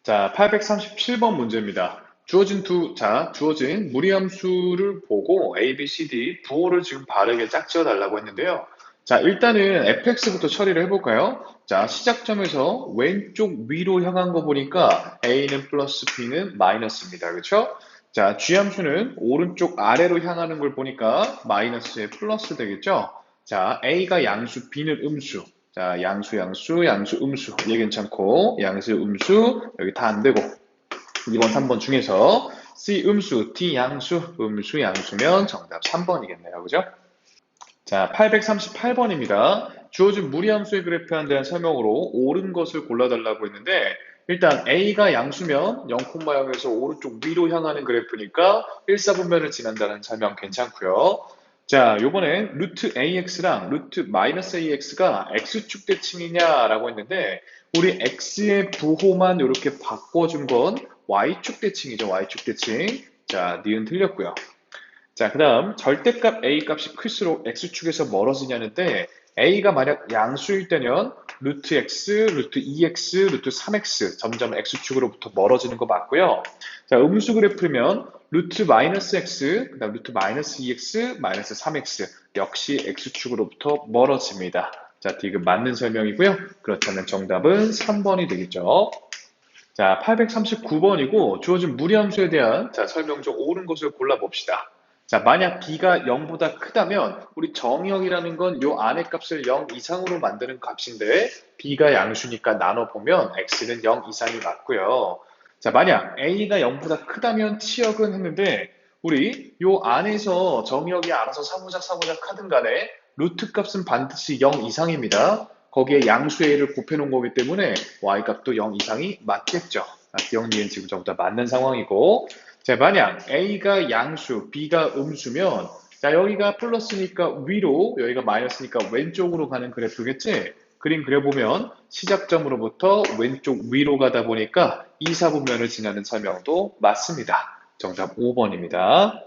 자, 837번 문제입니다. 주어진 무리함수를 보고 A, B, C, D 부호를 지금 바르게 짝지어 달라고 했는데요. 자, 일단은 fx부터 처리를 해볼까요? 자, 시작점에서 왼쪽 위로 향한 거 보니까 A는 플러스 B는 마이너스입니다. 그렇죠? 자, G함수는 오른쪽 아래로 향하는 걸 보니까 마이너스에 플러스 되겠죠? 자, A가 양수, B는 음수. 자, 양수, 음수. 얘 괜찮고, 양수, 음수, 여기 다 안 되고. 2번, 3번 중에서 C 음수, D 양수, 음수, 양수면 정답 3번이겠네요. 그죠? 자, 838번입니다. 주어진 무리함수의 그래프에 대한 설명으로 옳은 것을 골라달라고 했는데, 일단 A가 양수면 0,0에서 오른쪽 위로 향하는 그래프니까 1사분면을 지난다는 설명 괜찮고요. 자, 요번엔 루트 AX랑 루트 마이너스 AX가 X축 대칭이냐라고 했는데, 우리 X의 부호만 이렇게 바꿔준 건 Y축 대칭이죠. Y축 대칭. 자, 니은 틀렸고요. 자, 그 다음 절대값 A 값이 클수록 X축에서 멀어지냐는데 A가 만약 양수일 때는 루트 X, 루트 2X, 루트 3X 점점 X축으로부터 멀어지는 거 맞고요. 자, 음수 그래프면 루트 마이너스 X, 그 다음 루트 마이너스 2X, 마이너스 3X 역시 X축으로부터 멀어집니다. 자, 디귿 맞는 설명이고요. 그렇다면 정답은 3번이 되겠죠. 자, 839번이고 주어진 무리함수에 대한 설명 중 옳은 것을 골라봅시다. 자, 만약 b가 0보다 크다면 우리 정의역이라는 건 요 안의 값을 0 이상으로 만드는 값인데 b가 양수니까 나눠보면 x는 0 이상이 맞고요. 자, 만약 a가 0보다 크다면 치역은 했는데 우리 요 안에서 정의역이 알아서 사무작 하든 간에 루트 값은 반드시 0 이상입니다. 거기에 양수 a를 곱해놓은 거기 때문에 y값도 0 이상이 맞겠죠. 기억 니은 지금 전부 다 맞는 상황이고 자, 만약 a가 양수, b가 음수면 자, 여기가 플러스니까 위로, 여기가 마이너스니까 왼쪽으로 가는 그래프겠지? 그림 그려보면 시작점으로부터 왼쪽 위로 가다 보니까 이사분면을 지나는 설명도 맞습니다. 정답 5번입니다.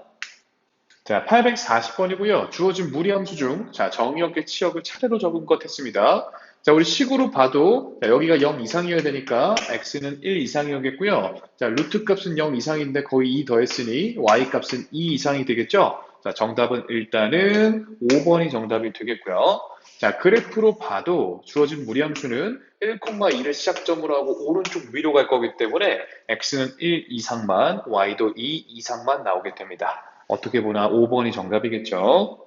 자, 840번이고요. 주어진 무리함수 중, 자, 정의역의 치역을 차례로 적은 것 했습니다. 자, 우리 식으로 봐도, 자, 여기가 0 이상이어야 되니까, x는 1 이상이었겠고요. 자, 루트 값은 0 이상인데 거의 2 더했으니, y 값은 2 이상이 되겠죠? 자, 정답은 일단은 5번이 정답이 되겠고요. 자, 그래프로 봐도 주어진 무리함수는 1,2를 시작점으로 하고 오른쪽 위로 갈 거기 때문에 x는 1 이상만, y도 2 이상만 나오게 됩니다. 어떻게 보나 5번이 정답이겠죠.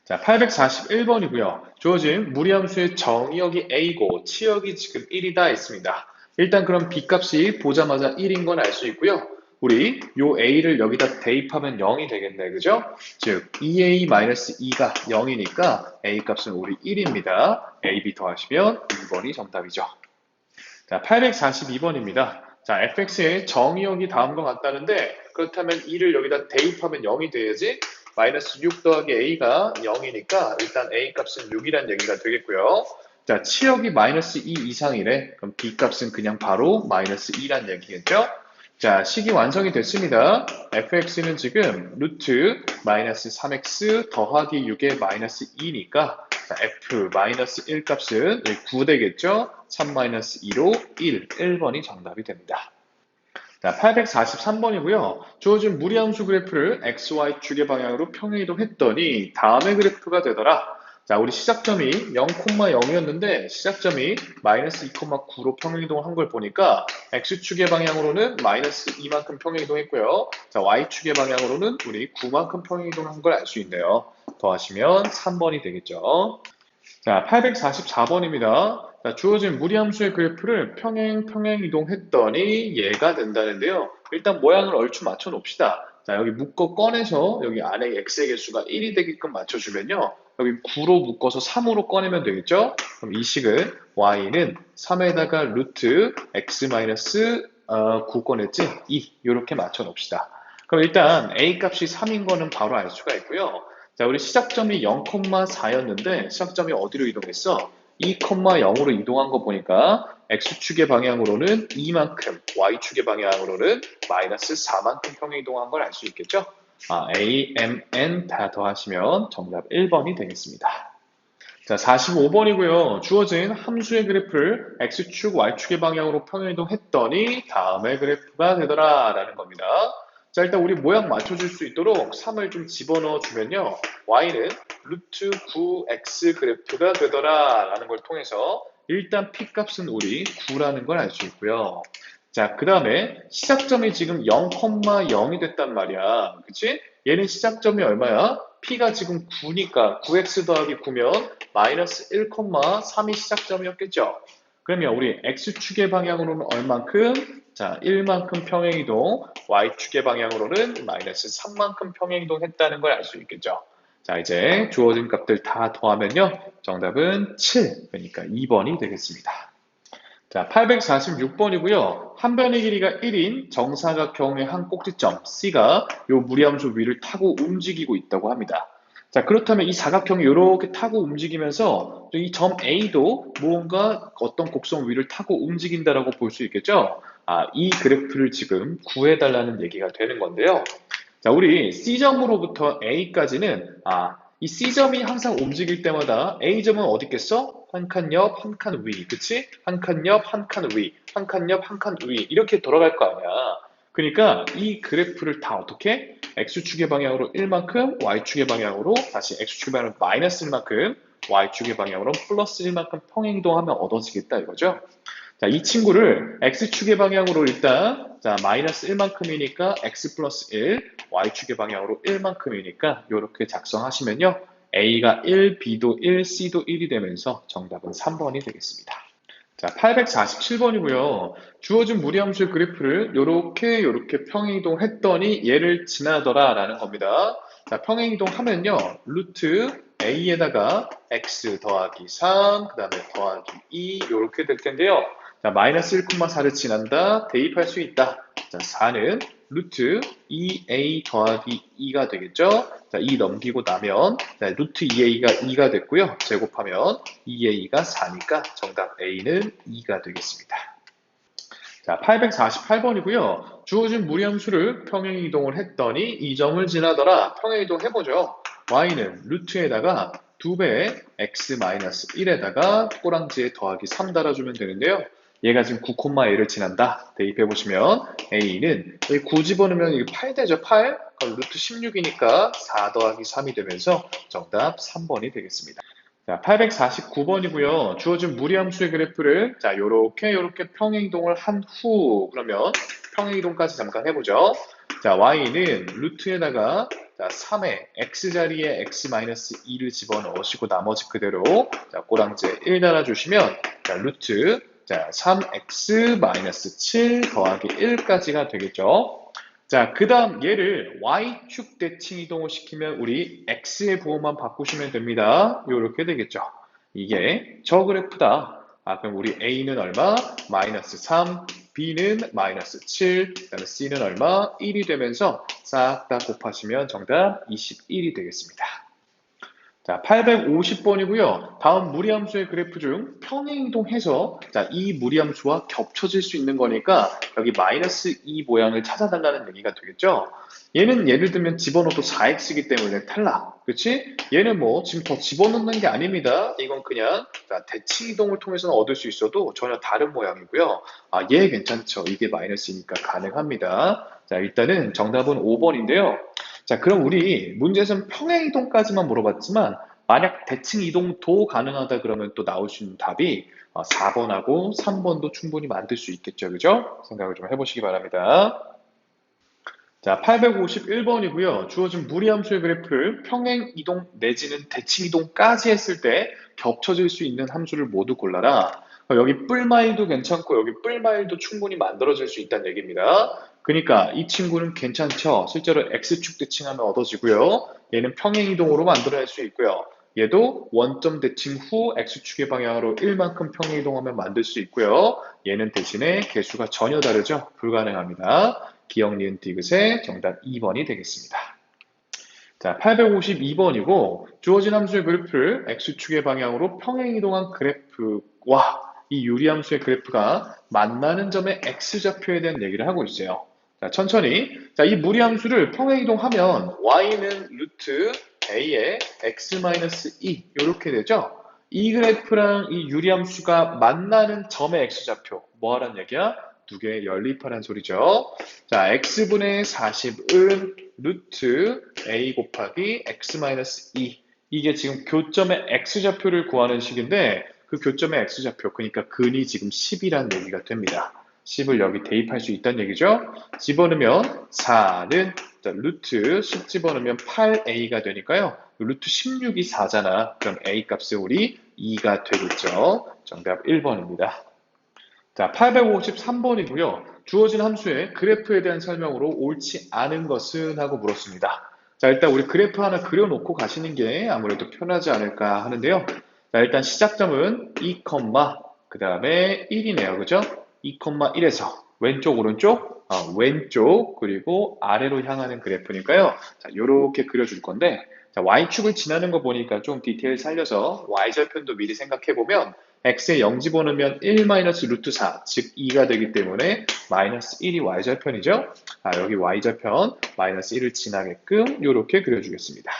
자, 841번이고요. 주어진 무리함수의 정의역이 A고 치역이 지금 1이다 했습니다. 일단 그럼 B값이 보자마자 1인 건 알 수 있고요. 우리 요 A를 여기다 대입하면 0이 되겠네. 그죠? 즉 2A-2가 0이니까 A 값은 우리 1입니다. AB 더하시면 2번이 정답이죠. 자, 842번입니다. 자, fx의 정의역이 다음과 같다는데 그렇다면 2를 여기다 대입하면 0이 돼야지 마이너스 6 더하기 a가 0이니까 일단 a 값은 6이란 얘기가 되겠고요. 자, 치역이 마이너스 2 이상이래. 그럼 b 값은 그냥 바로 마이너스 2란 얘기겠죠? 자, 식이 완성이 됐습니다. fx는 지금 루트 마이너스 3x 더하기 6의 마이너스 2니까 f 마이너스 1 값은 9 되겠죠? 3 마이너스 2로 1번이 정답이 됩니다. 자, 843번이고요. 주어진 무리함수 그래프를 XY 축의 방향으로 평행이동했더니 다음의 그래프가 되더라. 자, 우리 시작점이 0,0이었는데 시작점이 마이너스 2,9로 평행이동한 걸 보니까 X축의 방향으로는 마이너스 2만큼 평행이동했고요. 자, Y축의 방향으로는 우리 9만큼 평행이동한 걸 알 수 있네요. 더하시면 3번이 되겠죠. 자, 844번입니다. 자, 주어진 무리함수의 그래프를 평행 이동했더니 얘가 된다는데요. 일단 모양을 얼추 맞춰 놓읍시다. 자, 여기 묶어 꺼내서 여기 안에 x의 개수가 1이 되게끔 맞춰주면요. 여기 9로 묶어서 3으로 꺼내면 되겠죠? 그럼 이 식을 y는 3에다가 루트 x-9 꺼냈지? 2 이렇게 맞춰 놓읍시다. 그럼 일단 a 값이 3인 거는 바로 알 수가 있고요. 자, 우리 시작점이 0,4였는데 시작점이 어디로 이동했어? 2,0으로 이동한 거 보니까 X축의 방향으로는 2만큼, Y축의 방향으로는 마이너스 4만큼 평행 이동한 걸 알 수 있겠죠? A, M, N 다 더하시면 정답 1번이 되겠습니다. 자, 45번이고요. 주어진 함수의 그래프를 X축, Y축의 방향으로 평행이동했더니 다음의 그래프가 되더라 라는 겁니다. 자, 일단 우리 모양 맞춰줄 수 있도록 3을 좀 집어넣어 주면요. Y는 루트 9X 그래프가 되더라 라는 걸 통해서 일단 P값은 우리 9라는 걸 알 수 있고요. 자, 그 다음에 시작점이 지금 0,0이 됐단 말이야. 그치? 얘는 시작점이 얼마야? P가 지금 9니까 9x 더하기 9면 마이너스 1,3이 시작점이었겠죠? 그러면 우리 x축의 방향으로는 얼만큼? 자, 1만큼 평행이동, y축의 방향으로는 마이너스 3만큼 평행이동 했다는 걸 알 수 있겠죠? 자, 이제 주어진 값들 다 더하면요. 정답은 7, 그러니까 2번이 되겠습니다. 자, 846번이고요. 한 변의 길이가 1인 정사각형의 한 꼭지점 C가 요 무리함수 위를 타고 움직이고 있다고 합니다. 자, 그렇다면 이 사각형이 이렇게 타고 움직이면서 이 점 A도 무언가 어떤 곡선 위를 타고 움직인다라고 볼 수 있겠죠? 아, 이 그래프를 지금 구해달라는 얘기가 되는 건데요. 자, 우리 C점으로부터 A까지는 이 C점이 항상 움직일 때마다 A점은 어디 있겠어? 한 칸 옆, 한 칸 위, 그치? 한 칸 옆, 한 칸 위, 한 칸 옆, 한 칸 위 이렇게 돌아갈 거 아니야. 그러니까 이 그래프를 다 어떻게? X축의 방향으로 1만큼, Y축의 방향으로 다시 X축의 방향으로 마이너스 1만큼, Y축의 방향으로 플러스 1만큼 평행이동하면 얻어지겠다 이거죠. 자, 이 친구를 X축의 방향으로 일단 자, 마이너스 1만큼이니까 X 플러스 1, Y축의 방향으로 1만큼이니까 이렇게 작성하시면요. A가 1, B도 1, C도 1이 되면서 정답은 3번이 되겠습니다. 자, 847번이고요. 주어진 무리함수의 그래프를 이렇게 평행이동했더니 얘를 지나더라 라는 겁니다. 자, 평행이동하면요. 루트 A에다가 X 더하기 3, 그 다음에 더하기 2 이렇게 될 텐데요. 자, 마이너스 1,4를 지난다. 대입할 수 있다. 자, 4는 루트 2a 더하기 2가 되겠죠. 자, 2 넘기고 나면 자, 루트 2a가 2가 됐고요. 제곱하면 2a가 4니까 정답 A는 2가 되겠습니다. 자, 848번이고요. 주어진 무리함수를 평행이동을 했더니 이 점을 지나더라. 평행이동 해보죠. y는 루트에다가 2배의 x-1에다가 꼬랑지에 더하기 3 달아주면 되는데요. 얘가 지금 9,a를 지난다. 대입해보시면 a는 9 집어넣으면 이게 8 되죠. 8. 그럼 루트 16이니까 4 더하기 3이 되면서 정답 3번이 되겠습니다. 자, 849번이고요. 주어진 무리함수의 그래프를 자, 요렇게 평행이동을 한 후 그러면 평행이동까지 잠깐 해보죠. 자, y는 루트에다가 자, 3의 x 자리에 x-2를 집어넣으시고 나머지 그대로 자, 꼬랑지에 1 달아주시면 자, 루트 자, 3x-7 더하기 1까지가 되겠죠. 자, 그 다음 얘를 Y축 대칭 이동을 시키면 우리 X의 부호만 바꾸시면 됩니다. 이렇게 되겠죠. 이게 저 그래프다. 그럼 우리 A는 얼마? 마이너스 3, B는 마이너스 7, 그다음에 C는 얼마? 1이 되면서 싹 다 곱하시면 정답 21이 되겠습니다. 자, 850번이고요. 다음 무리함수의 그래프 중 평행이동해서 자, 이 무리함수와 겹쳐질 수 있는 거니까 여기 마이너스 2 모양을 찾아달라는 얘기가 되겠죠. 얘는 예를 들면 집어넣어도 4x이기 때문에 탈락. 그렇지? 얘는 뭐 지금 더 집어넣는 게 아닙니다. 이건 그냥 자, 대칭 이동을 통해서는 얻을 수 있어도 전혀 다른 모양이고요. 얘 괜찮죠. 이게 마이너스니까 가능합니다. 자, 일단은 정답은 5번인데요. 자, 그럼 우리 문제에서는 평행 이동까지만 물어봤지만 만약 대칭 이동도 가능하다 그러면 또 나올 수 있는 답이 4번하고 3번도 충분히 만들 수 있겠죠. 그죠? 생각을 좀 해보시기 바랍니다. 자, 851번이고요. 주어진 무리함수의 그래프를 평행 이동 내지는 대칭 이동까지 했을 때 겹쳐질 수 있는 함수를 모두 골라라. 여기 뿔마일도 괜찮고 여기 뿔마일도 충분히 만들어질 수 있다는 얘기입니다. 그러니까 이 친구는 괜찮죠. 실제로 X축 대칭하면 얻어지고요. 얘는 평행 이동으로 만들어낼 수 있고요. 얘도 원점 대칭 후 X축의 방향으로 1만큼 평행 이동하면 만들 수 있고요. 얘는 대신에 개수가 전혀 다르죠. 불가능합니다. 기억, 니은, 디귿의 정답 2번이 되겠습니다. 자, 852번이고 주어진 함수의 그래프를 X축의 방향으로 평행이동한 그래프와 이 유리함수의 그래프가 만나는 점의 X좌표에 대한 얘기를 하고 있어요. 자, 천천히. 자, 이 무리함수를 평행이동하면 Y는 루트 A의 X-2 이렇게 되죠. 이 그래프랑 이 유리함수가 만나는 점의 x좌표. 뭐 하란 얘기야? 두 개 연립하란 소리죠. 자, x분의 40은 루트 a 곱하기 x-2. 이게 지금 교점의 x좌표를 구하는 식인데 그 교점의 x좌표, 그러니까 근이 지금 10이란 얘기가 됩니다. 10을 여기 대입할 수 있다는 얘기죠. 집어넣으면 4는 루트 10 집어넣으면 8a가 되니까요. 루트 16이 4잖아. 그럼 a 값은 우리 2가 되겠죠. 정답 1번입니다. 자, 853번이고요. 주어진 함수의 그래프에 대한 설명으로 옳지 않은 것은 하고 물었습니다. 자, 일단 우리 그래프 하나 그려놓고 가시는 게 아무래도 편하지 않을까 하는데요. 자, 일단 시작점은 2, 그 다음에 1이네요. 그죠? 2,1에서 왼쪽, 오른쪽, 왼쪽, 그리고 아래로 향하는 그래프니까요. 자, 요렇게 그려줄 건데, 자, Y축을 지나는 거 보니까 좀 디테일 살려서 Y절편도 미리 생각해보면 x에 0 집어넣으면 1 마이너스 루트 4, 즉 2가 되기 때문에 마이너스 1이 y절편이죠. 여기 y절편 마이너스 1을 지나게끔 이렇게 그려주겠습니다.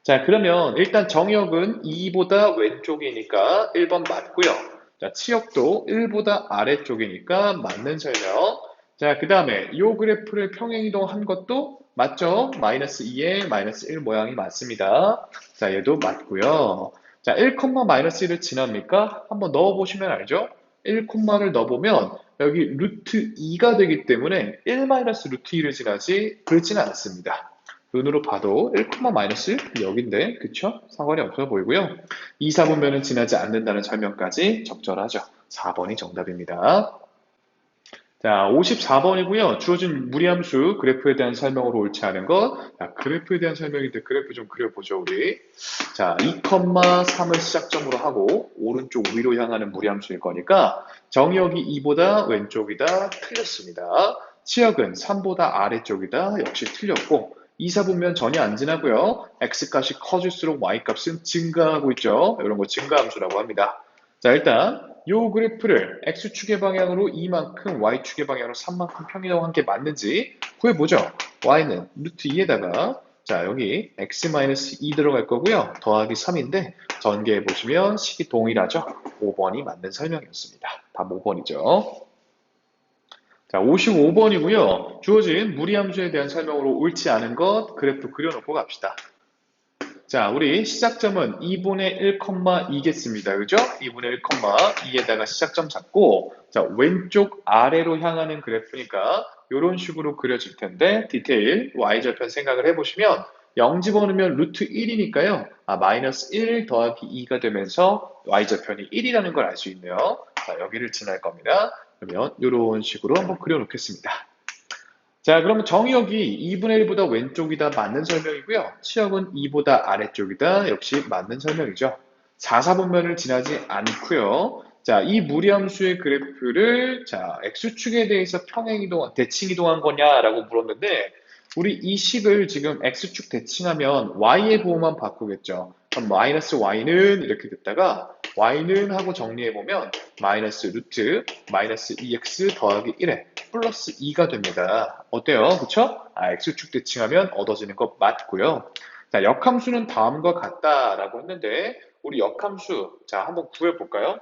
자, 그러면 일단 정역은 2보다 왼쪽이니까 1번 맞고요. 자, 치역도 1보다 아래쪽이니까 맞는 설명. 자, 그 다음에 이 그래프를 평행이동한 것도 맞죠? 마이너스 2에 마이너스 1 모양이 맞습니다. 자, 얘도 맞고요. 자, 1, 마이너스 1을 지납니까? 한번 넣어보시면 알죠? 1를 넣어보면 여기 루트 2가 되기 때문에 1 마이너스 루트 2를 지나지 그렇지는 않습니다. 눈으로 봐도 1, 마이너스 1 여긴데 그쵸? 상관이 없어 보이고요. 2, 4분면은 지나지 않는다는 설명까지 적절하죠. 4번이 정답입니다. 자, 54번이고요. 주어진 무리함수 그래프에 대한 설명으로 옳지 않은 것. 자, 그래프에 대한 설명인데 그래프 좀 그려보죠, 우리. 자, 2,3을 시작점으로 하고 오른쪽 위로 향하는 무리함수일 거니까 정역이 2보다 왼쪽이다. 틀렸습니다. 치역은 3보다 아래쪽이다. 역시 틀렸고 2, 4분면 전혀 안 지나고요. x값이 커질수록 y값은 증가하고 있죠. 이런 거 증가함수라고 합니다. 자, 일단 이 그래프를 x축의 방향으로 2만큼, y축의 방향으로 3만큼 평행이동한 게 맞는지 구해보죠. y는 루트 2에다가 자, 여기 x-2 들어갈 거고요. 더하기 3인데 전개해보시면 식이 동일하죠. 5번이 맞는 설명이었습니다. 답 5번이죠. 자, 55번이고요. 주어진 무리함수에 대한 설명으로 옳지 않은 것 그래프 그려놓고 갑시다. 자, 우리 시작점은 2분의 1,2겠습니다. 그죠? 2분의 1,2에다가 시작점 잡고, 자, 왼쪽 아래로 향하는 그래프니까 이런 식으로 그려질 텐데, 디테일 y절편 생각을 해보시면 0 집어넣으면 루트 1이니까요. 마이너스 1 더하기 2가 되면서 y절편이 1이라는 걸 알 수 있네요. 자, 여기를 지날 겁니다. 그러면 이런 식으로 한번 그려놓겠습니다. 자, 그러면 정의역이 2분의 1보다 왼쪽이다 맞는 설명이고요. 치역은 2보다 아래쪽이다 역시 맞는 설명이죠. 4, 4분면을 지나지 않고요. 자, 이 무리함수의 그래프를 자, x축에 대해서 평행이동, 대칭이동한 거냐라고 물었는데 우리 이 식을 지금 x축 대칭하면 y의 부호만 바꾸겠죠. 그럼 마이너스 y는 이렇게 됐다가 y는 하고 정리해보면 마이너스 루트 마이너스 2x 더하기 1에 플러스 2가 됩니다. 어때요? 그쵸? x축 대칭하면 얻어지는 거 맞고요. 자, 역함수는 다음과 같다라고 했는데 우리 역함수 자 한번 구해볼까요?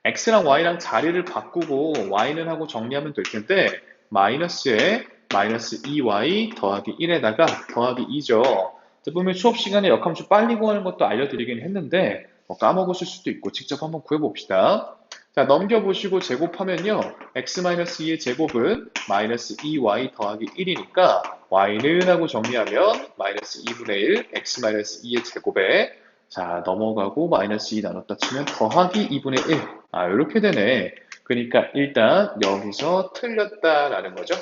x랑 y랑 자리를 바꾸고 y는 하고 정리하면 될 텐데 마이너스에 마이너스 2y 더하기 1에다가 더하기 2죠. 보면 수업 시간에 역함수 빨리 구하는 것도 알려드리긴 했는데 까먹었을 수도 있고 직접 한번 구해봅시다. 자, 넘겨보시고 제곱하면요. x-2의 제곱은 마이너스 2y 더하기 1이니까 y는 하고 정리하면 마이너스 2분의 1 x-2의 제곱에 자, 넘어가고 마이너스 2 나눴다 치면 더하기 2분의 1. 이렇게 되네. 그러니까 일단 여기서 틀렸다라는 거죠.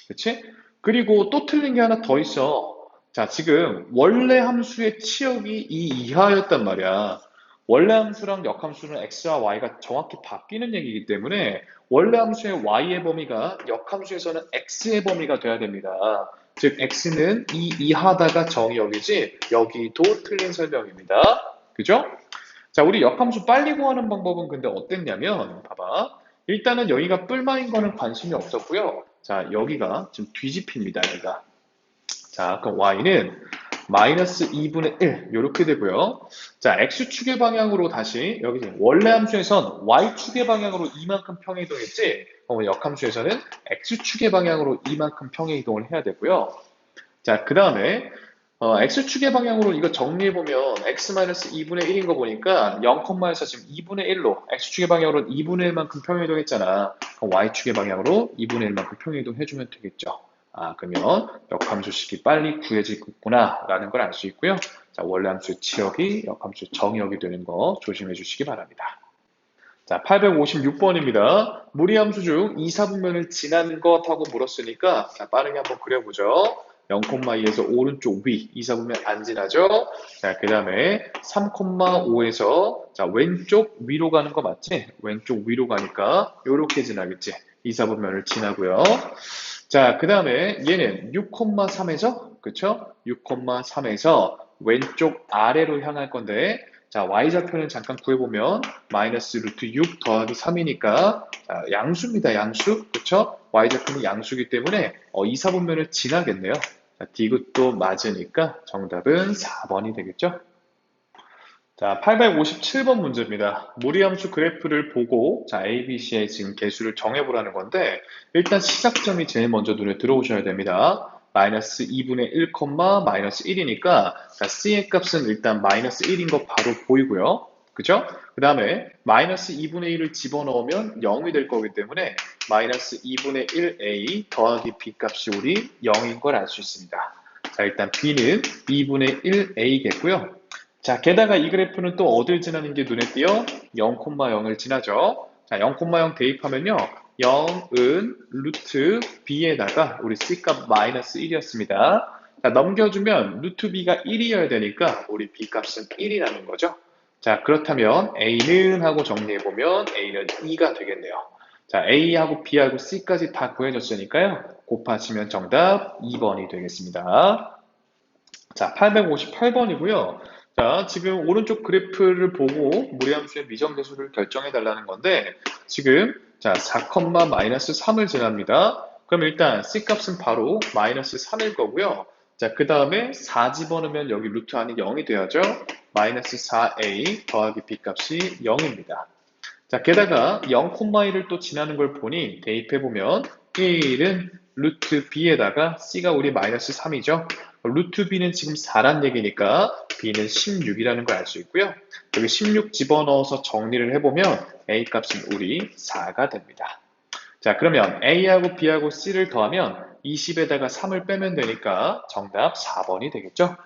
그치? 그리고 또 틀린 게 하나 더 있어. 자, 지금 원래 함수의 치역이 이 이하였단 말이야. 원래 함수랑 역함수는 x와 y가 정확히 바뀌는 얘기이기 때문에 원래 함수의 y의 범위가 역함수에서는 x의 범위가 돼야 됩니다. 즉 x는 이 이하다가 정의역이지 여기도 틀린 설명입니다. 그죠? 자, 우리 역함수 빨리 구하는 방법은 근데 어땠냐면 봐봐. 일단은 여기가 뿔마인 거는 관심이 없었고요. 자, 여기가 지금 뒤집힙니다. 여기가. 자, 그럼 y는 마이너스 2분의 1 이렇게 되고요. 자, x축의 방향으로 다시 여기 원래 함수에선 y축의 방향으로 이만큼 평행이동했지 역함수에서는 x축의 방향으로 이만큼 평행이동을 해야 되고요. 자, 그 다음에 x축의 방향으로 이거 정리해보면 x-2분의 1인 거 보니까 0,에서 지금 2분의 1로 x축의 방향으로 2분의 1만큼 평행이동했잖아. 그럼 y축의 방향으로 2분의 1만큼 평행이동 해주면 되겠죠. 아, 그러면 역함수식이 빨리 구해지겠구나 라는 걸 알 수 있고요. 자, 원래 함수의 치역이 역함수의 정역이 되는 거 조심해 주시기 바랍니다. 자, 856번입니다. 무리함수 중 2, 4분면을 지난 것하고 물었으니까 자, 빠르게 한번 그려보죠. 0,2에서 오른쪽 위 2, 4분면 안 지나죠? 자, 그 다음에 3,5에서 자, 왼쪽 위로 가는 거 맞지? 왼쪽 위로 가니까 요렇게 지나겠지? 2, 4분면을 지나고요. 자, 그 다음에 얘는 6,3에서 그쵸? 6,3에서 왼쪽 아래로 향할 건데 자, y좌표는 잠깐 구해보면 마이너스 루트 6 더하기 3이니까 자, 양수입니다. 양수. 그쵸? y좌표는 양수이기 때문에 2, 4분면을 지나겠네요. 자, 디귿도 맞으니까 정답은 4번이 되겠죠? 자, 857번 문제입니다. 무리함수 그래프를 보고 자, A, B, C의 지금 개수를 정해보라는 건데 일단 시작점이 제일 먼저 눈에 들어오셔야 됩니다. 마이너스 2분의 1, 마이너스 1이니까 자, C의 값은 일단 마이너스 1인 거 바로 보이고요. 그죠? 그 다음에 마이너스 2분의 1을 집어넣으면 0이 될 거기 때문에 마이너스 2분의 1A 더하기 B 값이 우리 0인 걸 알 수 있습니다. 자, 일단 B는 2분의 1A겠고요. 자, 게다가 이 그래프는 또 어딜 지나는 게 눈에 띄어? 0,0을 지나죠. 자, 0,0 대입하면요. 0은 루트 b에다가 우리 c값 마이너스 1이었습니다. 자, 넘겨주면 루트 b가 1이어야 되니까 우리 b 값은 1이라는 거죠. 자, 그렇다면 a는 하고 정리해보면 a는 2가 되겠네요. 자, a하고 b하고 c까지 다 구해졌으니까요. 곱하시면 정답 2번이 되겠습니다. 자, 858번이고요. 자, 지금 오른쪽 그래프를 보고 무리함수의 미정계수를 결정해 달라는 건데 지금 자, 4, 마이너스 3을 지납니다. 그럼 일단 C값은 바로 마이너스 3일 거고요. 자, 그 다음에 4 집어넣으면 여기 루트 안이 0이 돼야죠. 마이너스 4A 더하기 B값이 0입니다. 자, 게다가 0,1을 또 지나는 걸 보니 대입해보면 1은 루트 b에다가 c가 우리 마이너스 3이죠. 루트 b는 지금 4란 얘기니까 b는 16이라는 걸 알 수 있고요. 여기 16 집어넣어서 정리를 해보면 a 값은 우리 4가 됩니다. 자, 그러면 a하고 b하고 c를 더하면 20에다가 3을 빼면 되니까 정답 4번이 되겠죠.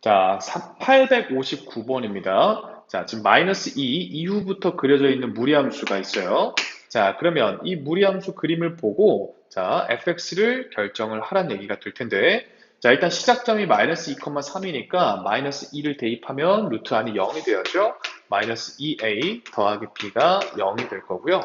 자, 859번입니다. 자, 지금 마이너스 2 이후부터 그려져 있는 무리함수가 있어요. 자, 그러면 이 무리함수 그림을 보고 자, fx를 결정을 하란 얘기가 될 텐데 자, 일단 시작점이 마이너스 2,3이니까 마이너스 2를 대입하면 루트 안이 0이 되었죠. 마이너스 2a 더하기 b가 0이 될 거고요.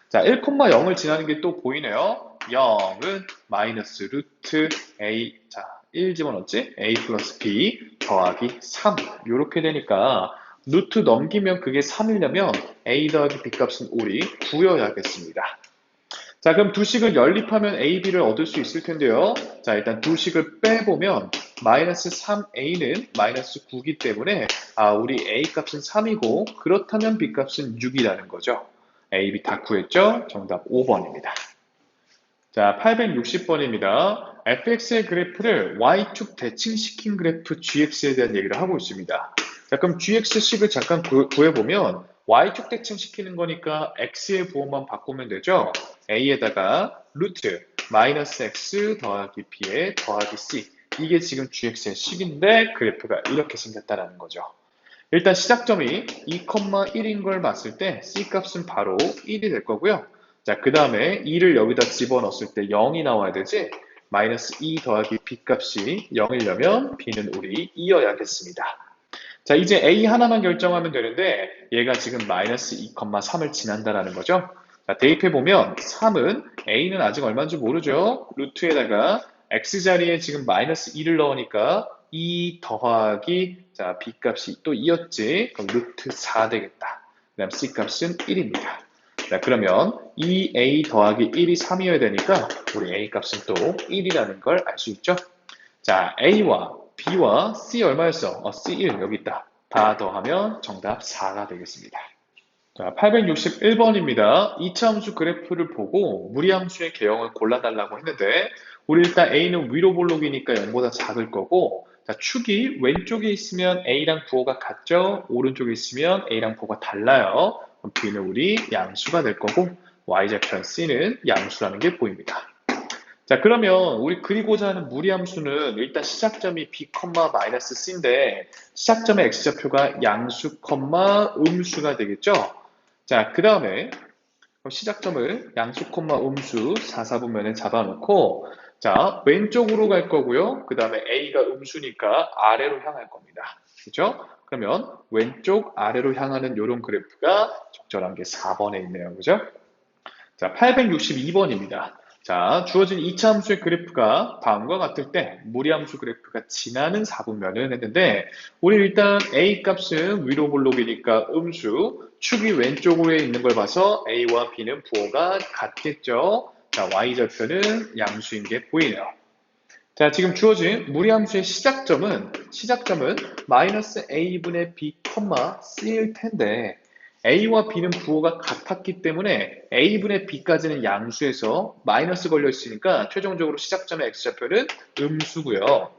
자, 1,0을 지나는 게 또 보이네요. 0은 마이너스 루트 a, 자, 1 집어넣었지? a 플러스 b 더하기 3 이렇게 되니까 루트 넘기면 그게 3이려면 a 더하기 b 값은 우리 9여야겠습니다. 자, 그럼 두 식을 연립하면 a, b를 얻을 수 있을 텐데요. 자, 일단 두 식을 빼보면 마이너스 3a는 마이너스 9이기 때문에 우리 a 값은 3이고 그렇다면 b 값은 6이라는 거죠. a, b 다 구했죠? 정답 5번입니다. 자, 860번입니다. fx의 그래프를 y축 대칭시킨 그래프 gx에 대한 얘기를 하고 있습니다. 자, 그럼 gx식을 잠깐 구해보면 y축 대칭시키는 거니까 x의 부호만 바꾸면 되죠. a에다가 루트 마이너스 x 더하기 b에 더하기 c 이게 지금 gx의 식인데 그래프가 이렇게 생겼다는 거죠. 일단 시작점이 2,1인 걸 봤을 때 c값은 바로 1이 될 거고요. 자, 그 다음에 2를 여기다 집어넣었을 때 0이 나와야 되지. 마이너스 2 더하기 b 값이 0이려면 b는 우리 2여야겠습니다. 자, 이제 a 하나만 결정하면 되는데 얘가 지금 마이너스 2,3을 지난다라는 거죠. 자, 대입해보면 3은 a는 아직 얼마인지 모르죠. 루트에다가 x 자리에 지금 마이너스 2를 넣으니까 2 더하기 자, b 값이 또 2였지. 그럼 루트 4 되겠다. 그 다음 c 값은 1입니다. 자, 그러면 2a 더하기 1이 3이어야 되니까 우리 a 값은 또 1이라는 걸 알 수 있죠. 자, a와 B와 C 얼마였어? C 1 여기 있다. 다 더하면 정답 4가 되겠습니다. 자, 861번입니다. 이차함수 그래프를 보고 무리함수의 개형을 골라달라고 했는데 우리 일단 A는 위로 볼록이니까 0보다 작을 거고 자, 축이 왼쪽에 있으면 A랑 부호가 같죠? 오른쪽에 있으면 A랑 부호가 달라요. 그럼 B는 우리 양수가 될 거고 Y좌편 C는 양수라는 게 보입니다. 자, 그러면 우리 그리고자 하는 무리함수는 일단 시작점이 b, 마이너스 c인데 시작점의 x좌표가 양수, 음수가 되겠죠? 자, 그 다음에 시작점을 양수, 음수 4, 4분면에 잡아놓고 자, 왼쪽으로 갈 거고요. 그 다음에 a가 음수니까 아래로 향할 겁니다. 그죠? 그러면 왼쪽 아래로 향하는 이런 그래프가 적절한 게 4번에 있네요. 그죠? 자, 862번입니다. 자, 주어진 이차 함수의 그래프가 다음과 같을 때 무리함수 그래프가 지나는 4분면을 했는데 우리 일단 A 값은 위로 볼록이니까 음수, 축이 왼쪽으로 있는 걸 봐서 A와 B는 부호가 같겠죠. 자, Y좌표는 양수인 게 보이네요. 자, 지금 주어진 무리함수의 시작점은 마이너스 A분의 B, C일 텐데 A와 B는 부호가 같았기 때문에 A분의 B까지는 양수에서 마이너스 걸려 있으니까 최종적으로 시작점의 X좌표는 음수고요.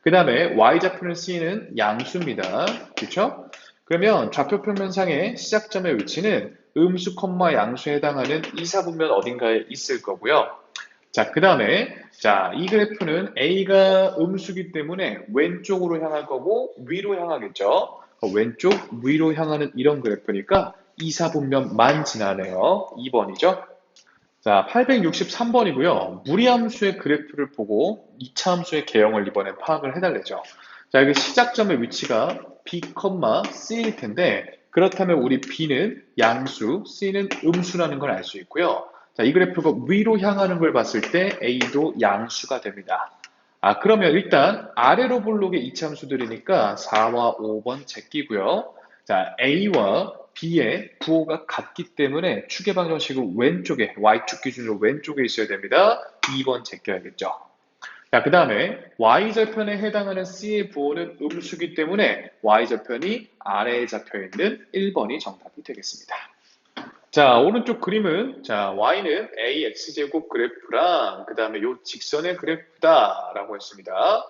그 다음에 Y좌표는 C는 양수입니다. 그렇죠? 그러면 좌표 표면상의 시작점의 위치는 음수, 양수에 해당하는 이사분면 어딘가에 있을 거고요. 자, 그 다음에 자, 이 그래프는 A가 음수기 때문에 왼쪽으로 향할 거고 위로 향하겠죠. 왼쪽 위로 향하는 이런 그래프니까 이사분면만 지나네요. 2번이죠. 자, 863번이고요. 무리함수의 그래프를 보고 이차함수의 개형을 이번에 파악을 해달래죠. 자, 여기 시작점의 위치가 B, C일 텐데 그렇다면 우리 B는 양수, C는 음수라는 걸 알 수 있고요. 자, 이 그래프가 위로 향하는 걸 봤을 때 A도 양수가 됩니다. 아, 그러면 일단 아래로 볼록의 이차함수들이니까 4와 5번 제끼고요. 자, A와 B의 부호가 같기 때문에 축의 방정식은 왼쪽에, Y축 기준으로 왼쪽에 있어야 됩니다. 2번 제껴야겠죠. 자, 그 다음에 Y절편에 해당하는 C의 부호는 음수기 때문에 Y절편이 아래에 잡혀 있는 1번이 정답이 되겠습니다. 자, 오른쪽 그림은, 자, y는 ax제곱 그래프랑, 그 다음에 요 직선의 그래프다라고 했습니다.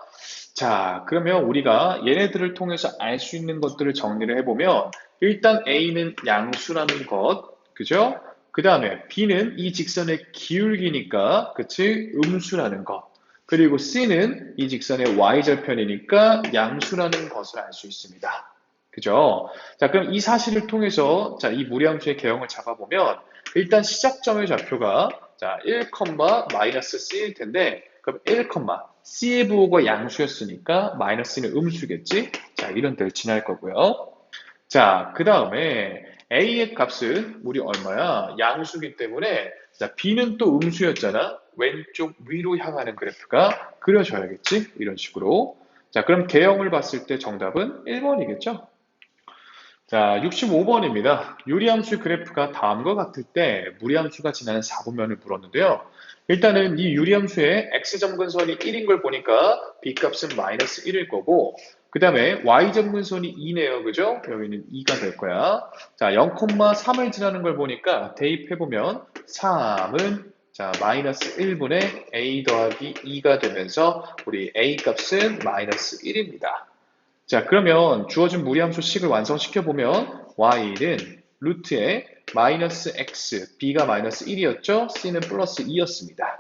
자, 그러면 우리가 얘네들을 통해서 알 수 있는 것들을 정리를 해보면, 일단 a는 양수라는 것, 그죠? 그 다음에 b는 이 직선의 기울기니까, 그치? 음수라는 것. 그리고 c는 이 직선의 y절편이니까 양수라는 것을 알 수 있습니다. 그죠? 자, 그럼 이 사실을 통해서 자, 이 무리함수의 개형을 잡아보면 일단 시작점의 좌표가 자, 1, 마이너스 c일 텐데 그럼 1, c의 부호가 양수였으니까 마이너스는 음수겠지? 자, 이런 데를 지날 거고요. 자, 그 다음에 a의 값은 우리 얼마야? 양수기 때문에 자, b는 또 음수였잖아. 왼쪽 위로 향하는 그래프가 그려져야겠지? 이런 식으로. 자, 그럼 개형을 봤을 때 정답은 1번이겠죠? 자, 65번입니다. 유리함수 그래프가 다음과 같을 때 무리함수가 지나는 4분면을 물었는데요. 일단은 이 유리함수의 x점근선이 1인 걸 보니까 b값은 마이너스 1일 거고 그 다음에 y점근선이 2네요. 그죠? 여기는 2가 될 거야. 자, 0,3을 지나는 걸 보니까 대입해보면 3은 자, 마이너스 1분의 a 더하기 2가 되면서 우리 a 값은 마이너스 1입니다. 자, 그러면 주어진 무리함수식을 완성시켜보면 y는 루트에 마이너스 x, b가 마이너스 1이었죠? c는 플러스 2였습니다.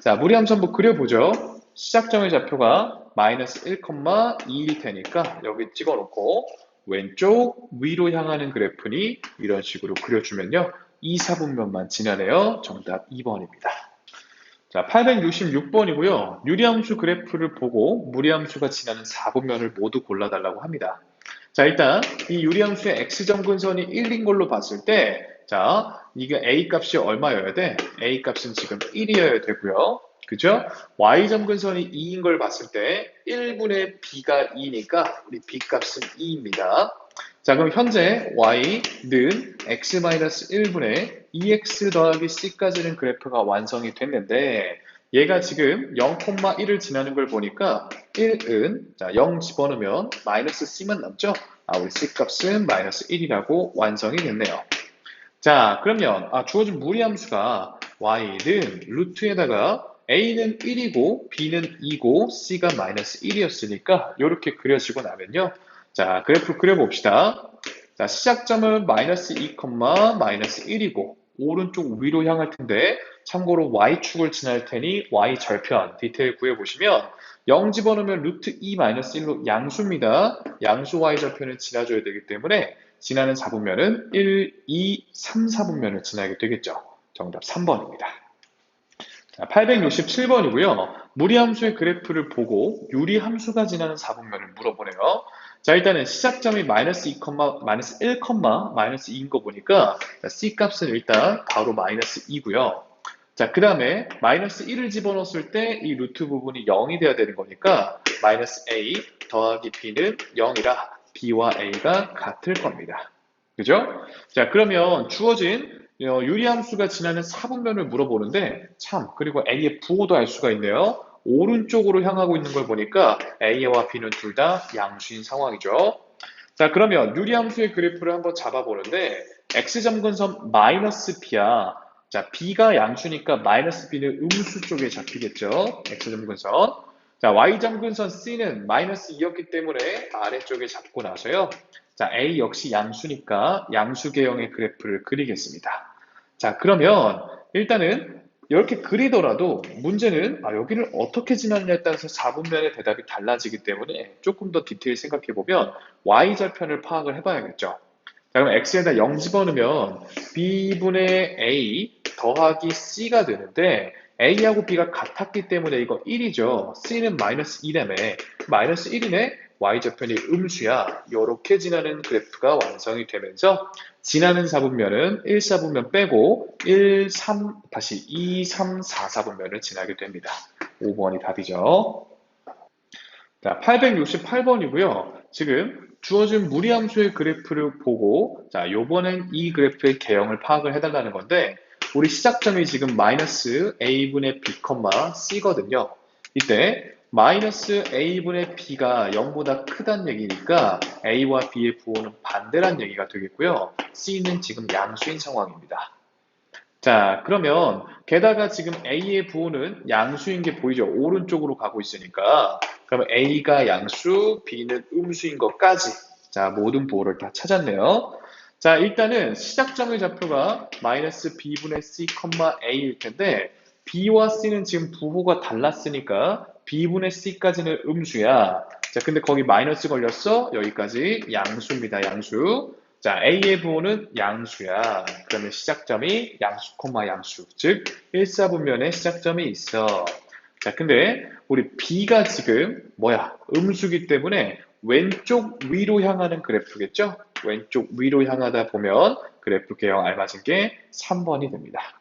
자, 무리함수 한번 그려보죠. 시작점의 좌표가 마이너스 1, 2일 테니까 여기 찍어놓고 왼쪽 위로 향하는 그래프니 이런 식으로 그려주면요. 2, 4분면만 지나네요. 정답 2번입니다. 자, 866번이고요. 유리함수 그래프를 보고 무리함수가 지나는 4분면을 모두 골라달라고 합니다. 자, 일단 이 유리함수의 x점근선이 1인 걸로 봤을 때 자, 이게 a 값이 얼마여야 돼? a 값은 지금 1이어야 되고요. 그죠? y점근선이 2인 걸 봤을 때 1분의 b가 2니까 우리 b 값은 2입니다. 자, 그럼 현재 y는 x-1분의 2x 더하기 c까지는 그래프가 완성이 됐는데 얘가 지금 0,1을 지나는 걸 보니까 1은, 자, 0 집어넣으면 마이너스 c만 남죠? 우리 c 값은 마이너스 1이라고 완성이 됐네요. 자, 그러면 주어진 무리함수가 y는 루트에다가 a는 1이고 b는 2고 c가 마이너스 1이었으니까 이렇게 그려지고 나면요. 자, 그래프 그려봅시다. 자, 시작점은 마이너스 2, 마이너스 1이고 오른쪽 위로 향할 텐데 참고로 y축을 지날 테니 y절편 디테일 구해보시면 0 집어넣으면 루트 2 마이너스 1로 양수입니다. 양수 y절편을 지나줘야 되기 때문에 지나는 4분면은 1, 2, 3, 4분면을 지나게 되겠죠. 정답 3번입니다. 867번이고요. 무리함수의 그래프를 보고 유리함수가 지나는 4분면을 물어보네요. 자, 일단은 시작점이 마이너스 2, 마이너스 1, 마이너스 2인 거 보니까 C 값은 일단 바로 마이너스 2고요. 자, 그 다음에 마이너스 1을 집어넣었을 때 이 루트 부분이 0이 돼야 되는 거니까 마이너스 A 더하기 B는 0이라 B와 A가 같을 겁니다. 그죠? 자, 그러면 주어진 유리함수가 지나는 4분면을 물어보는데 참, 그리고 A의 부호도 알 수가 있네요. 오른쪽으로 향하고 있는 걸 보니까 A와 B는 둘 다 양수인 상황이죠. 자, 그러면 유리함수의 그래프를 한번 잡아보는데 X점근선 마이너스 B야. 자, B가 양수니까 마이너스 B는 음수 쪽에 잡히겠죠. X점근선. 자, Y점근선 C는 마이너스 2였기 때문에 아래쪽에 잡고 나서요. 자, A 역시 양수니까 양수 계형의 그래프를 그리겠습니다. 자, 그러면 일단은 이렇게 그리더라도 문제는 여기를 어떻게 지났냐에 따라서 4분면의 대답이 달라지기 때문에 조금 더 디테일 생각해보면 Y절편을 파악을 해봐야겠죠. 자, 그럼 X에다 0 집어넣으면 B분의 A 더하기 C가 되는데 A하고 B가 같았기 때문에 이거 1이죠. C는 마이너스 2라며 마이너스 1이네? Y절편이 음수야. 이렇게 지나는 그래프가 완성이 되면서 지나는 4분면은 1, 4분면 빼고 1, 3, 다시 2, 3, 4, 4분면을 지나게 됩니다. 5번이 답이죠. 자, 868번이고요. 지금 주어진 무리함수의 그래프를 보고 자, 요번엔 이 그래프의 개형을 파악을 해달라는 건데 우리 시작점이 지금 마이너스 a분의 b, c거든요. 이때 마이너스 a분의 b가 0보다 크다는 얘기니까 a와 b의 부호는 반대란 얘기가 되겠고요. c는 지금 양수인 상황입니다. 자, 그러면 게다가 지금 A의 부호는 양수인 게 보이죠? 오른쪽으로 가고 있으니까. 그러면 A가 양수, B는 음수인 것까지. 자, 모든 부호를 다 찾았네요. 자, 일단은 시작점의 좌표가 마이너스 B분의 C, A일 텐데 B와 C는 지금 부호가 달랐으니까 B분의 C까지는 음수야. 자, 근데 거기 마이너스 걸렸어? 여기까지 양수입니다, 양수. 자, A의 부호는 양수야. 그러면 시작점이 양수, 양수. 즉, 1, 4분면에 시작점이 있어. 자, 근데 우리 B가 지금 음수기 때문에 왼쪽 위로 향하는 그래프겠죠? 왼쪽 위로 향하다 보면 그래프 개형 알맞은 게 3번이 됩니다.